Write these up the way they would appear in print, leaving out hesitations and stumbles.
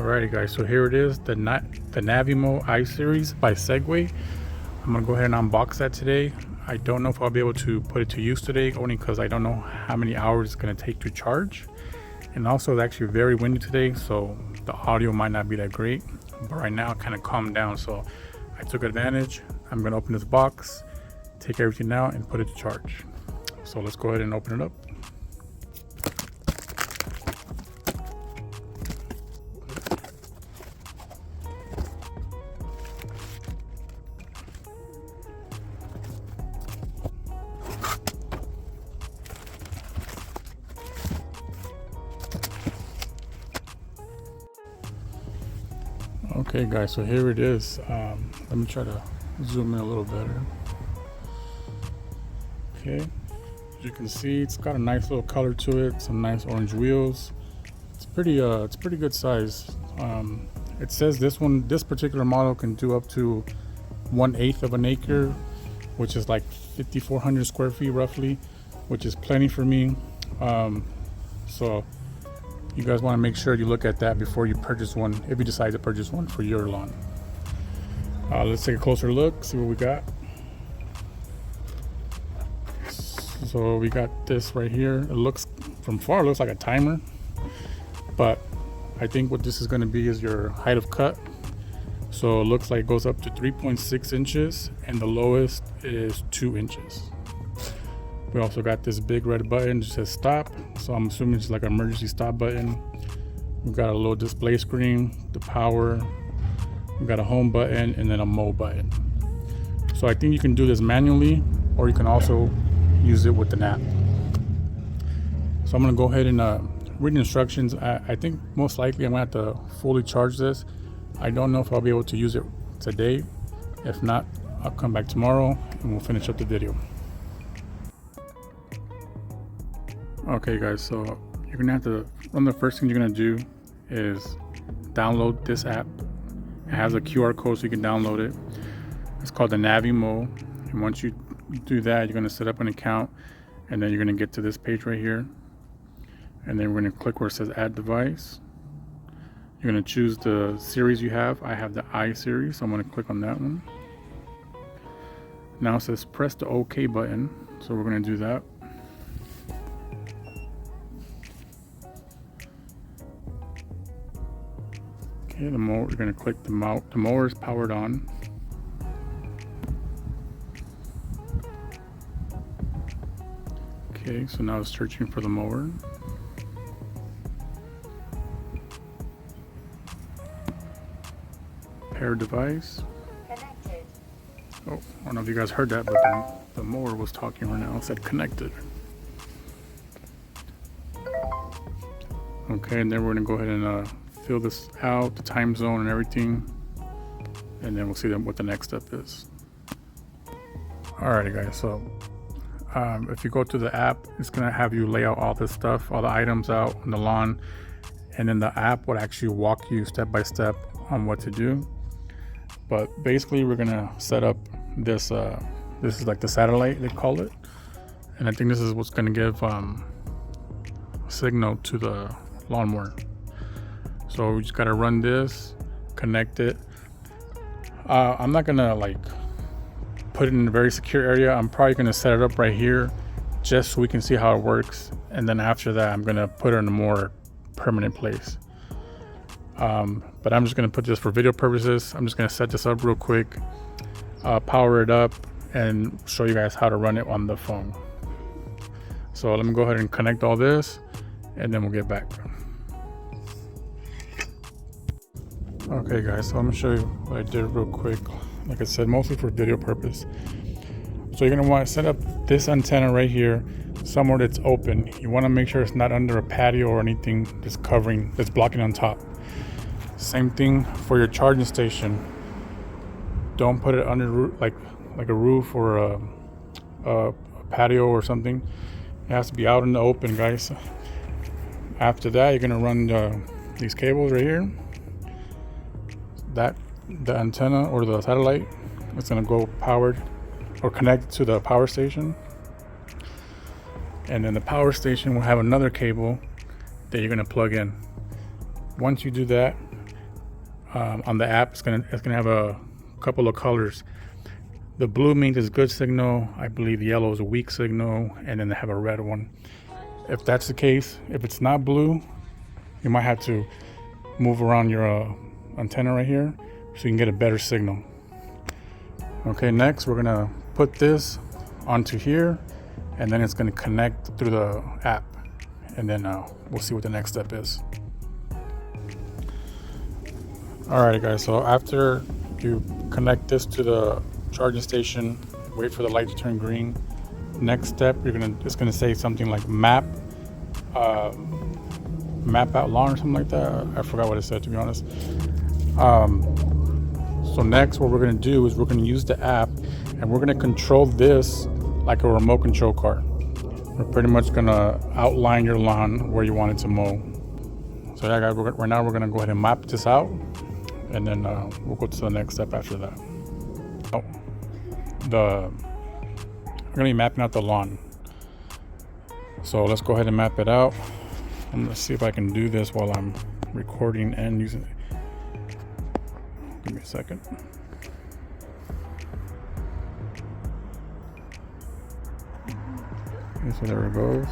Alrighty guys, so here it is, the Navimow iSeries by Segway. I'm gonna go ahead and unbox that today. I don't know if I'll be able to put it to use today, only because I don't know how many hours it's gonna take to charge. And also it's actually very windy today, so the audio might not be that great. But right now it kind of calmed down, so I took advantage. I'm gonna open this box, take everything out and put it to charge. So let's go ahead and open it up. Okay guys, so here it is. Let me try to zoom in a little better. Okay, as you can see, it's got a nice little color to it, some nice orange wheels. It's pretty good size. It says this particular model can do up to 1/8 of an acre, which is like 5,400 square feet roughly, which is plenty for me. So you guys want to make sure you look at that before you purchase one, if you decide to purchase one for your lawn. Let's take a closer look, see what we got. So we got this right here. It looks, from far, it looks like a timer, but I think what this is going to be is your height of cut. So it looks like it goes up to 3.6 inches and the lowest is 2 inches. We also got this big red button that says stop, so I'm assuming it's like an emergency stop button. We've got a little display screen, the power, we've got a home button, and then a mow button. So I think you can do this manually, or you can also use it with an app. So I'm gonna go ahead and read the instructions. I think most likely I'm gonna have to fully charge this. I don't know if I'll be able to use it today. If not, I'll come back tomorrow and we'll finish up the video. Okay guys, so you're gonna have to, one of the first things you're gonna do is download this app. It has a QR code so you can download it. It's called the Navimow, and once you do that, you're gonna set up an account, and then you're gonna get to this page right here, and then we're gonna click where it says add device. You're gonna choose the series you have. I have the iSeries, so I'm gonna click on that one. Now it says press the OK button, so we're gonna do that. Okay, the mower, you're going to click the mower is powered on. Okay, so now it's searching for the mower. Pair device. Connected. Oh, I don't know if you guys heard that, but the mower was talking right now. It said connected. Okay, and then we're going to go ahead and fill this out, the time zone and everything, and then we'll see what the next step is. Alrighty guys, so if you go to the app, it's gonna have you lay out all this stuff, all the items out on the lawn, and then the app would actually walk you step by step on what to do. But basically we're gonna set up this, this is like the satellite they call it, and I think this is what's gonna give signal to the lawnmower. So we just gotta run this, connect it. I'm not gonna like put it in a very secure area. I'm probably gonna set it up right here just so we can see how it works. And then after that, I'm gonna put it in a more permanent place. But I'm just gonna put this for video purposes. I'm just gonna set this up real quick, power it up, and show you guys how to run it on the phone. So let me go ahead and connect all this, and then we'll get back. Okay guys, so I'm gonna show you what I did real quick. Like I said, mostly for video purpose. So you're gonna want to set up this antenna right here somewhere that's open. You want to make sure it's not under a patio or anything that's blocking on top. Same thing for your charging station. Don't put it under like a roof or a patio or something. It has to be out in the open, guys. After that, you're gonna run these cables right here. The antenna or the satellite, it's gonna go powered or connected to the power station, and then the power station will have another cable that you're gonna plug in. Once you do that, on the app, it's gonna have a couple of colors. The blue means it's good signal. I believe the yellow is a weak signal, and then they have a red one. If that's the case, if it's not blue, you might have to move around your antenna right here so you can get a better signal. Okay, next we're gonna put this onto here, and then it's gonna connect through the app, and then we'll see what the next step is. Alright guys, so after you connect this to the charging station, wait for the light to turn green. Next step, it's gonna say something like map out lawn or something like that. I forgot what it said, to be honest. So next, what we're gonna do is we're gonna use the app, and we're gonna control this like a remote control car. We're pretty much gonna outline your lawn where you want it to mow. So yeah guys, right now we're gonna go ahead and map this out, and then we'll go to the next step after that. We're gonna be mapping out the lawn. So let's go ahead and map it out. And let's see if I can do this while I'm recording and using it. Give me a second. Okay, so there it goes.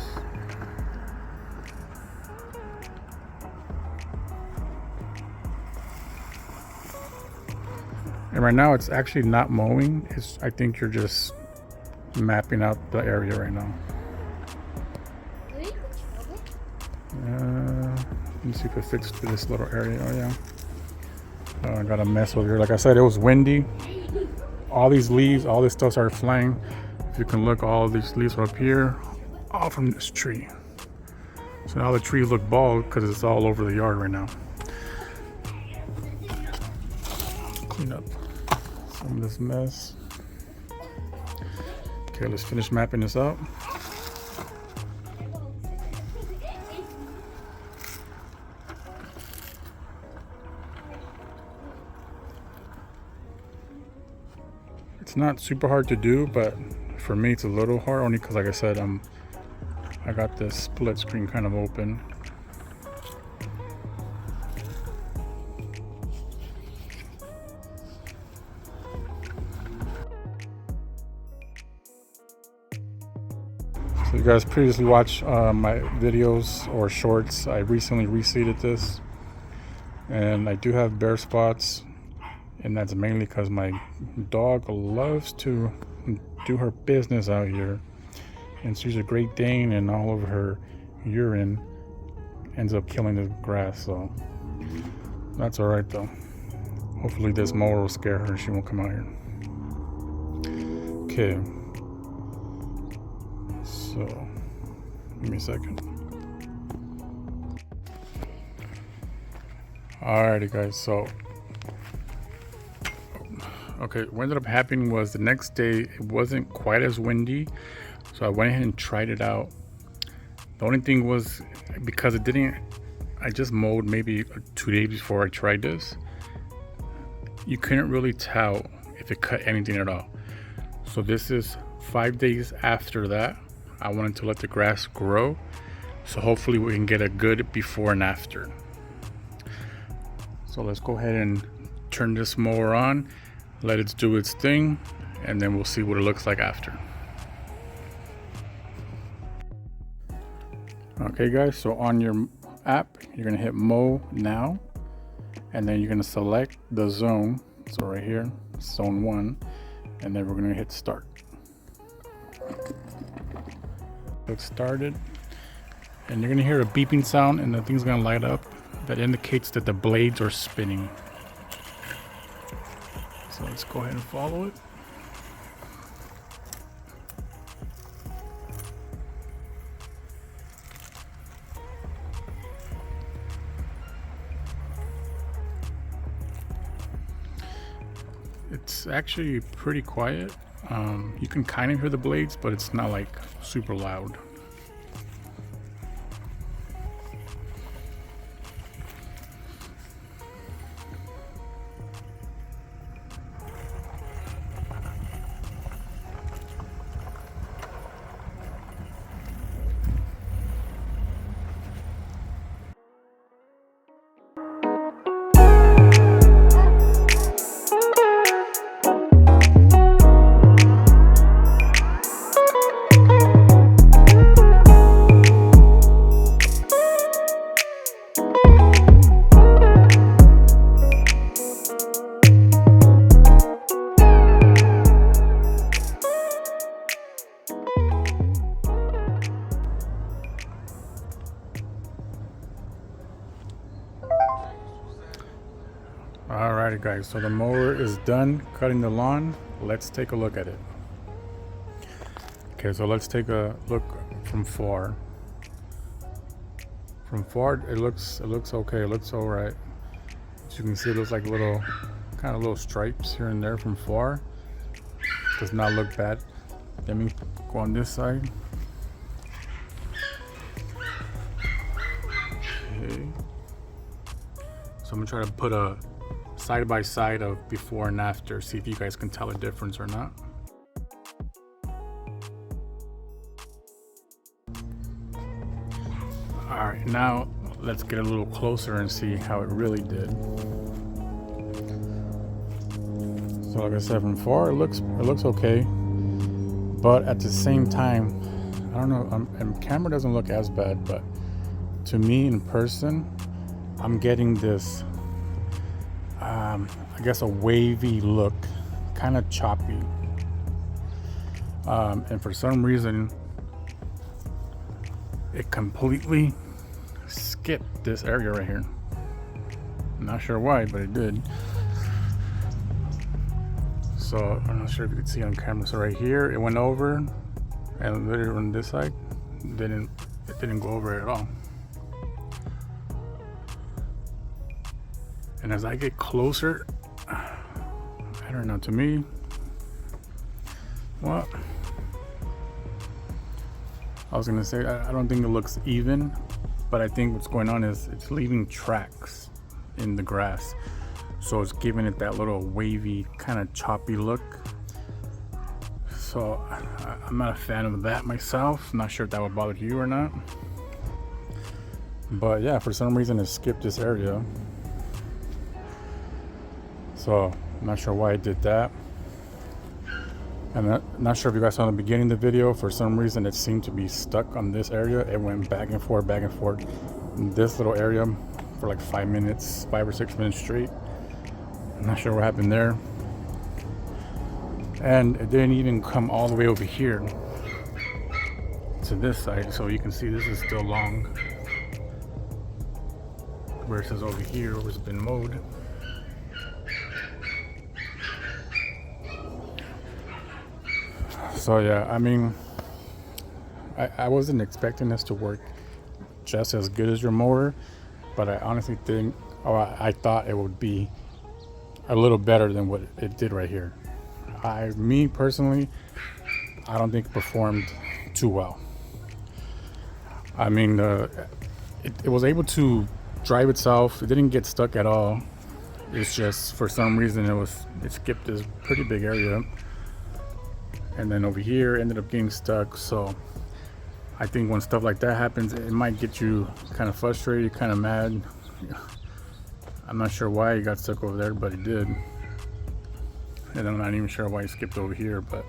And right now it's actually not mowing. I think you're just mapping out the area right now. Let me see if it fits to this little area. Oh yeah. I got a mess over here. Like I said, it was windy. All these leaves, all this stuff started flying. If you can look, all these leaves are up here, all from this tree. So now the trees look bald because it's all over the yard right now. Clean up some of this mess. Okay, let's finish mapping this out. It's not super hard to do, but for me it's a little hard, only because, like I said, I got this split screen kind of open. So you guys previously watched my videos or shorts. I recently reseeded this, and I do have bare spots, and that's mainly because my dog loves to do her business out here, and she's a Great Dane, and all of her urine ends up killing the grass. So that's all right though. Hopefully this mower will scare her and she won't come out here. Okay, so give me a second. Alrighty guys, so okay, what ended up happening was the next day it wasn't quite as windy, so I went ahead and tried it out. The only thing was, because I just mowed maybe 2 days before I tried this, you couldn't really tell if it cut anything at all. So this is 5 days after that. I wanted to let the grass grow, so hopefully we can get a good before and after. So let's go ahead and turn this mower on, let it do its thing, and then we'll see what it looks like after. Okay guys, so on your app, you're gonna hit mow now, and then you're gonna select the zone. So right here, zone 1, and then we're gonna hit start. It started, and you're gonna hear a beeping sound, and the thing's gonna light up. That indicates that the blades are spinning. So let's go ahead and follow it. It's actually pretty quiet. You can kind of hear the blades, but it's not like super loud. Alright guys, so the mower is done cutting the lawn. Let's take a look at it. Okay, so let's take a look from far. From far, it looks okay. It looks all right. As you can see, it looks like little stripes here and there from far. Does not look bad. Let me go on this side. Okay. So I'm gonna try to put a side by side of before and after. See if you guys can tell a difference or not. Alright, now let's get a little closer and see how it really did. So like I said, from far it looks okay, but at the same time, I don't know, and camera doesn't look as bad, but to me in person, I'm getting this, I guess a wavy look, kind of choppy, and for some reason, it completely skipped this area right here. I'm not sure why, but it did. So I'm not sure if you can see on camera. So right here, it went over, and literally on this side, it didn't go over at all. And as I get closer, I don't know, to me, well, I was gonna say, I don't think it looks even, but I think what's going on is it's leaving tracks in the grass. So it's giving it that little wavy, kind of choppy look. So I'm not a fan of that myself. I'm not sure if that would bother you or not. But yeah, for some reason it skipped this area. So I'm not sure why it did that. I'm not sure if you guys saw in the beginning of the video, for some reason it seemed to be stuck on this area. It went back and forth in this little area for like 5 or 6 minutes straight. I'm not sure what happened there. And it didn't even come all the way over here to this side. So you can see this is still long. Where it says over here where it's been mowed. So yeah, I mean, I wasn't expecting this to work just as good as your mower, but I honestly think, I thought it would be a little better than what it did right here. Me personally, I don't think it performed too well. I mean, it was able to drive itself. It didn't get stuck at all. It's just for some reason it skipped this pretty big area. And then over here ended up getting stuck. So I think when stuff like that happens, it might get you kind of frustrated, kind of mad. I'm not sure why it got stuck over there, but it did. And I'm not even sure why it skipped over here, but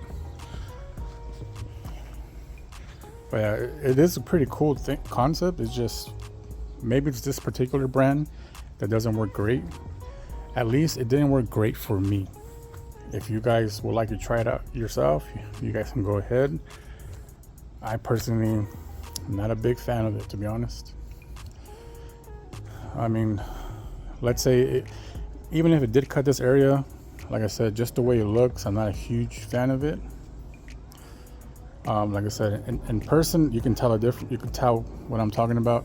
yeah, it is a pretty cool concept. It's just, maybe it's this particular brand that doesn't work great. At least it didn't work great for me. If you guys would like to try it out yourself, you guys can go ahead. I personally am not a big fan of it, to be honest. I mean, let's say even if it did cut this area, like I said, just the way it looks, I'm not a huge fan of it. Like I said, in person, you can tell you can tell what I'm talking about.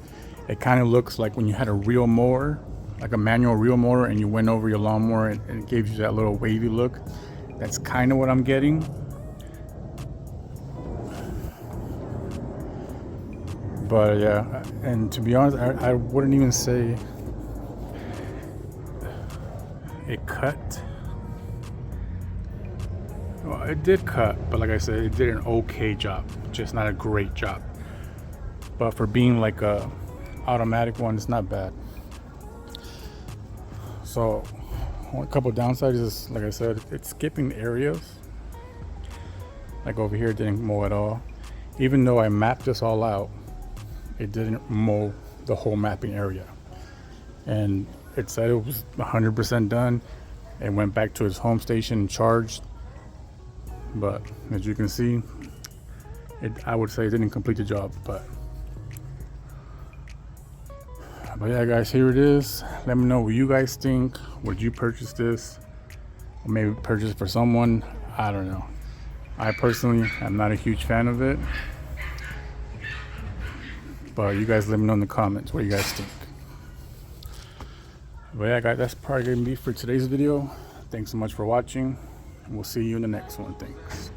It kind of looks like when you had a real mower, like a manual reel mower, and you went over your lawnmower and it gave you that little wavy look. That's kind of what I'm getting. But yeah, and to be honest, I wouldn't even say it cut. Well, it did cut, but like I said, it did an okay job, just not a great job. But for being like a automatic one, it's not bad. So a couple of downsides is, like I said, it's skipping areas. Like over here, it didn't mow at all. Even though I mapped this all out, it didn't mow the whole mapping area. And it said it was 100% done. It went back to its home station and charged. But as you can see, I would say it didn't complete the job. But But yeah, guys, here it is. Let me know what you guys think. Would you purchase this? Or maybe purchase it for someone? I don't know. I personally am not a huge fan of it. But you guys let me know in the comments what you guys think. But yeah, guys, that's probably going to be for today's video. Thanks so much for watching. And we'll see you in the next one. Thanks.